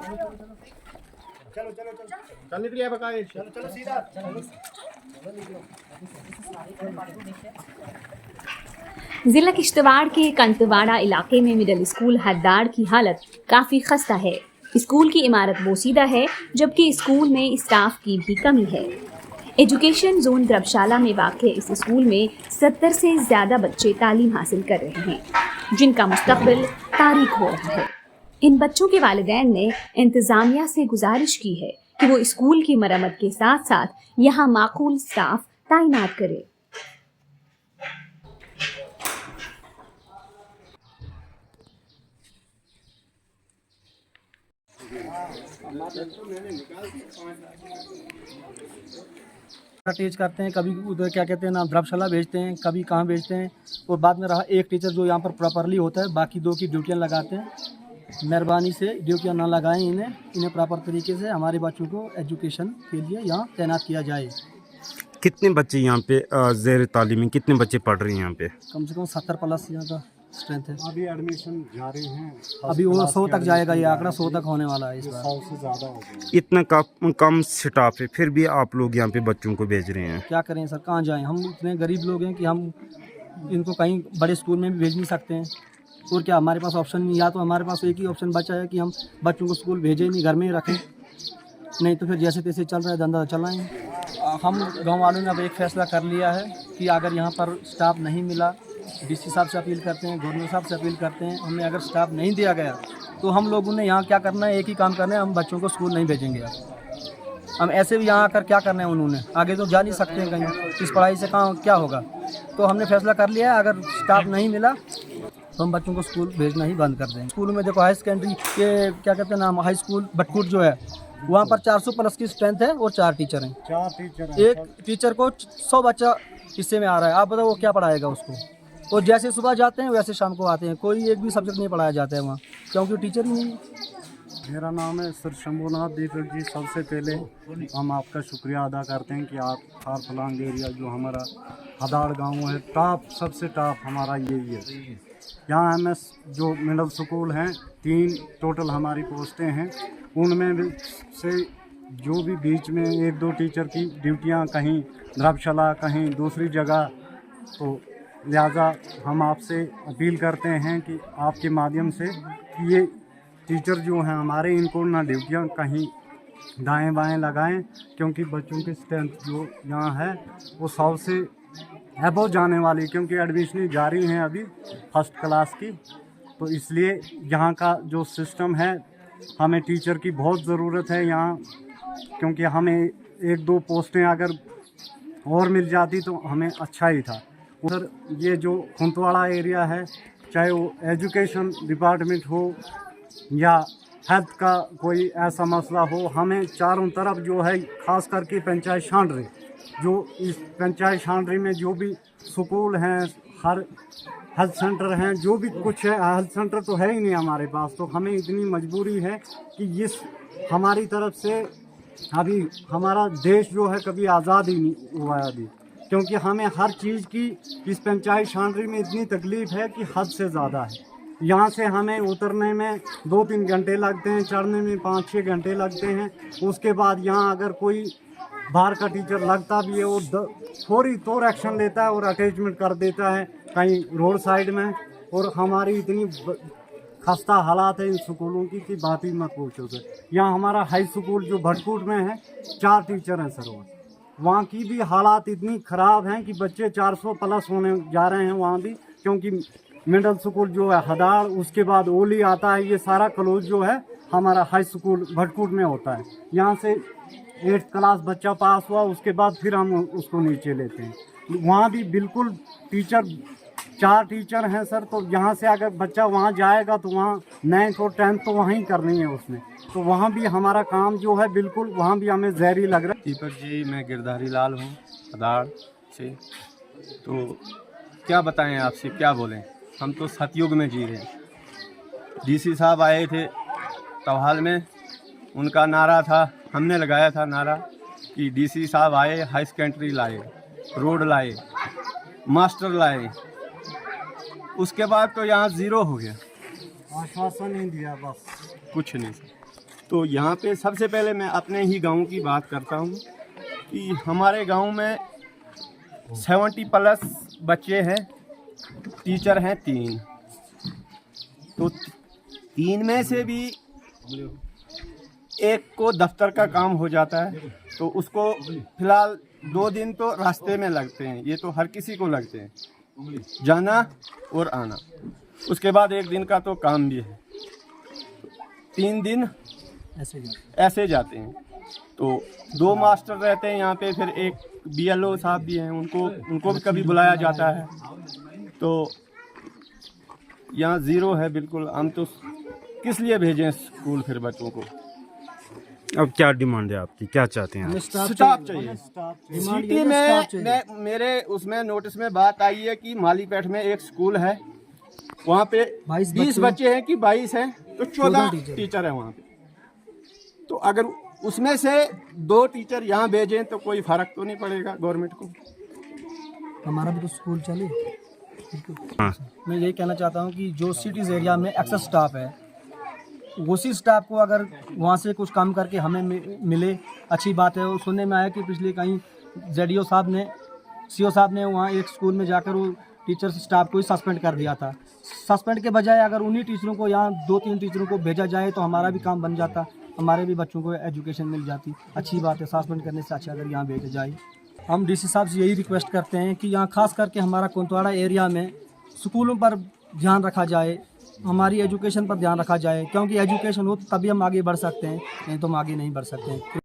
चलो चलो चलो चल निकलिए बकाए चलो चलो सीधा जिला किश्तवाड़ के कंतवाड़ा इलाके में मिडिल स्कूल हद्दाड़ की हालत काफ़ी खस्ता है। स्कूल की इमारत बोसीदा है, जबकि स्कूल में स्टाफ की भी कमी है। एजुकेशन जोन द्रबशाला में वाक़ इस स्कूल में 70 से ज़्यादा बच्चे तालीम हासिल कर रहे हैं, जिनका मुस्तकबिल तारीक हो रहा है। इन बच्चों के वालिदैन ने इंतज़ामिया से गुजारिश की है कि वो स्कूल की मरम्मत के साथ साथ यहाँ माकूल स्टाफ तैनात करे। टीच करते हैं, कभी उधर क्या कहते हैं ना द्रबशाला भेजते हैं, कभी कहाँ भेजते हैं। और बाद में रहा एक टीचर जो यहाँ पर प्रॉपरली होता है, बाकी दो की ड्यूटियाँ लगाते हैं। मेहरबानी से ड्यूटियाँ ना लगाएं, इन्हें प्रॉपर तरीके से हमारे बच्चों को एजुकेशन के लिए यहाँ तैनात किया जाए। कितने बच्चे यहाँ पे ज़ेर तालीमी कितने बच्चे पढ़ रहे हैं यहाँ पे? कम से कम 70 प्लस यहाँ का स्ट्रेंथ है। अभी एडमिशन जारी हैं, अभी वो 100 तक जाएगा, ये आंकड़ा 100 तक होने वाला है इस बार। 100 से ज़्यादा हो गया। इतना कम स्टाफ है, फिर भी आप लोग यहाँ पे बच्चों को भेज रहे हैं। क्या करें सर, कहाँ जाएं? हम इतने गरीब लोग हैं कि हम इनको कहीं बड़े स्कूल में भी भेज नहीं सकते हैं। और क्या हमारे पास ऑप्शन नहीं, या तो हमारे पास एक ही ऑप्शन बचा है कि हम बच्चों को स्कूल भेजें नहीं, घर में ही रखें, नहीं तो फिर जैसे तैसे चल रहा है धंधा चलाएं। हम गांव वालों ने अब एक फ़ैसला कर लिया है कि अगर यहाँ पर स्टाफ नहीं मिला, डीसी साहब से अपील करते हैं, गवर्नर साहब से अपील करते हैं, हमें अगर स्टाफ नहीं दिया गया तो हम लोगों ने यहाँ क्या करना है, एक ही काम करना है, हम बच्चों को स्कूल नहीं भेजेंगे। हम ऐसे भी यहाँ आकर क्या करना है, उन्होंने आगे तो जा नहीं सकते हैं कहीं, इस पढ़ाई से कहाँ क्या होगा। तो हमने फैसला कर लिया है, अगर स्टाफ नहीं मिला तो हम बच्चों को स्कूल भेजना ही बंद कर देंगे। स्कूल में देखो हाई सेकेंडरी के क्या कहते हैं नाम, हाई स्कूल भटकूट जो है, वहाँ पर 400 प्लस की स्ट्रेंथ है और 4 टीचर हैं। 4 टीचर हैं। एक टीचर को 100 बच्चा हिस्से में आ रहा है, आप बताओ वो क्या पढ़ाएगा उसको। और जैसे सुबह जाते हैं वैसे शाम को आते हैं, कोई एक भी सब्जेक्ट नहीं पढ़ाया जाता है वहाँ, क्योंकि टीचर ही नहीं। मेरा नाम है सर शंभुनाथ दीपक जी। सबसे पहले हम आपका शुक्रिया अदा करते हैं कि आप खार फलांग एरिया जो हमारा हदाड़ गांव है, टॉप सबसे टॉप हमारा यही है। यहाँ MS जो मिडिल स्कूल हैं, 3 टोटल हमारी पोस्टें हैं, उनमें भी से जो भी बीच में 1-2 टीचर की ड्यूटियाँ कहीं द्रबशाला कहीं दूसरी जगह, तो लिहाजा हम आपसे अपील करते हैं कि आपके माध्यम से कि ये टीचर जो हैं हमारे, इनको ना ड्यूटियाँ कहीं दाएं बाएं लगाएं, क्योंकि बच्चों की स्ट्रेंथ जो यहाँ है वो 100 से अबव जाने वाली, क्योंकि एडमिशन जारी हैं अभी फर्स्ट क्लास की। तो इसलिए यहाँ का जो सिस्टम है, हमें टीचर की बहुत ज़रूरत है यहाँ, क्योंकि हमें 1-2 पोस्टें अगर और मिल जाती तो हमें अच्छा ही था। उधर ये जो खुंतवाड़ा एरिया है, चाहे वो एजुकेशन डिपार्टमेंट हो या हेल्थ का कोई ऐसा मसला हो, हमें चारों तरफ जो है, ख़ास करके पंचायत शांडरी, जो इस पंचायत शांडरी में जो भी स्कूल हैं, हर हेल्थ सेंटर हैं, जो भी कुछ है, हेल्थ सेंटर तो है ही नहीं हमारे पास। तो हमें इतनी मजबूरी है कि इस हमारी तरफ से अभी हमारा देश जो है कभी आज़ाद ही नहीं हुआ है अभी, क्योंकि हमें हर चीज़ की इस पंचायत शांडरी में इतनी तकलीफ़ है कि हद से ज़्यादा है। यहाँ से हमें उतरने में 2-3 घंटे लगते हैं, चढ़ने में 5-6 घंटे लगते हैं। उसके बाद यहाँ अगर कोई बाहर का टीचर लगता भी है, वो थोड़ी तो एक्शन लेता है और अटैचमेंट कर देता है कहीं रोड साइड में। और हमारी इतनी खस्ता हालात है इन स्कूलों की कि बात ही मत पूछो सर। यहाँ हमारा हाई स्कूल जो भटकूट में है, 4 टीचर हैं सर, वहाँ की भी हालात इतनी ख़राब हैं कि बच्चे 400 प्लस होने जा रहे हैं वहाँ भी, क्योंकि मिडिल स्कूल जो है हदाड़, उसके बाद ओली आता है, ये सारा क्लोज जो है हमारा हाई स्कूल भटकूट में होता है। यहाँ से 8th क्लास बच्चा पास हुआ, उसके बाद फिर हम उसको नीचे लेते हैं। वहाँ भी बिल्कुल टीचर 4 टीचर हैं सर, तो यहाँ से अगर बच्चा वहाँ जाएगा तो वहाँ 9th और 10th तो वहीं करनी है उसने, तो वहाँ भी हमारा काम जो है बिल्कुल वहाँ भी हमें जहरी लग रहा है। दीपक जी, मैं गिरधारी लाल हूँ हदाड़ से। तो क्या बताएं आपसे, क्या बोलें, हम तो सतयुग में जी रहे हैं। डीसी साहब आए थे तवहाल में, उनका नारा था, हमने लगाया था नारा कि डीसी साहब आए, हाई सेकेंडरी लाए, रोड लाए, मास्टर लाए। उसके बाद तो यहाँ ज़ीरो हो गया, आश्वासन नहीं दिया, बस कुछ नहीं सर। तो यहाँ पे सबसे पहले मैं अपने ही गांव की बात करता हूँ कि हमारे गांव में 70+ बच्चे हैं, टीचर हैं 3। तो 3 में से भी एक को दफ्तर का काम हो जाता है, तो उसको फिलहाल 2 दिन तो रास्ते में लगते हैं, ये तो हर किसी को लगते हैं, जाना और आना। उसके बाद 1 दिन का तो काम भी है, 3 दिन ऐसे जाते हैं। तो 2 मास्टर रहते हैं यहाँ पे, फिर एक BLO साहब भी हैं, उनको भी कभी बुलाया जाता है। तो यहाँ ज़ीरो है बिल्कुल। हम तो किस लिए भेजें स्कूल फिर बच्चों को? अब क्या डिमांड है आपकी, क्या चाहते हैं आप? स्टाफ चाहिए। सिटी में मेरे उसमें नोटिस में बात आई है कि मालीपेट में एक स्कूल है, वहाँ पे 20 बच्चे हैं कि 22 हैं, तो 14 टीचर हैं वहाँ पे। तो अगर उसमें से 2 टीचर यहाँ भेजें तो कोई फर्क तो नहीं पड़ेगा गवर्नमेंट को। हमारा भी तो स्कूल चले। हाँ। मैं यही कहना चाहता हूँ कि जो सिटीज़ एरिया में एक्सेस स्टाफ है, उसी स्टाफ को अगर वहाँ से कुछ काम करके हमें मिले, अच्छी बात है। वो सुनने में आया कि पिछले कहीं ZDO साहब ने, CO साहब ने वहाँ एक स्कूल में जाकर वो टीचर स्टाफ को ही सस्पेंड कर दिया था। सस्पेंड के बजाय अगर उन्हीं टीचरों को यहाँ 2-3 टीचरों को भेजा जाए तो हमारा भी काम बन जाता, हमारे भी बच्चों को एजुकेशन मिल जाती। अच्छी बात है, सस्पेंड करने से अच्छा अगर यहाँ भेजा जाए। हम DC साहब से यही रिक्वेस्ट करते हैं कि यहाँ खास करके हमारा कोंतवाड़ा एरिया में स्कूलों पर ध्यान रखा जाए, हमारी एजुकेशन पर ध्यान रखा जाए, क्योंकि एजुकेशन हो तभी हम आगे बढ़ सकते हैं, नहीं तो हम आगे नहीं बढ़ सकते हैं।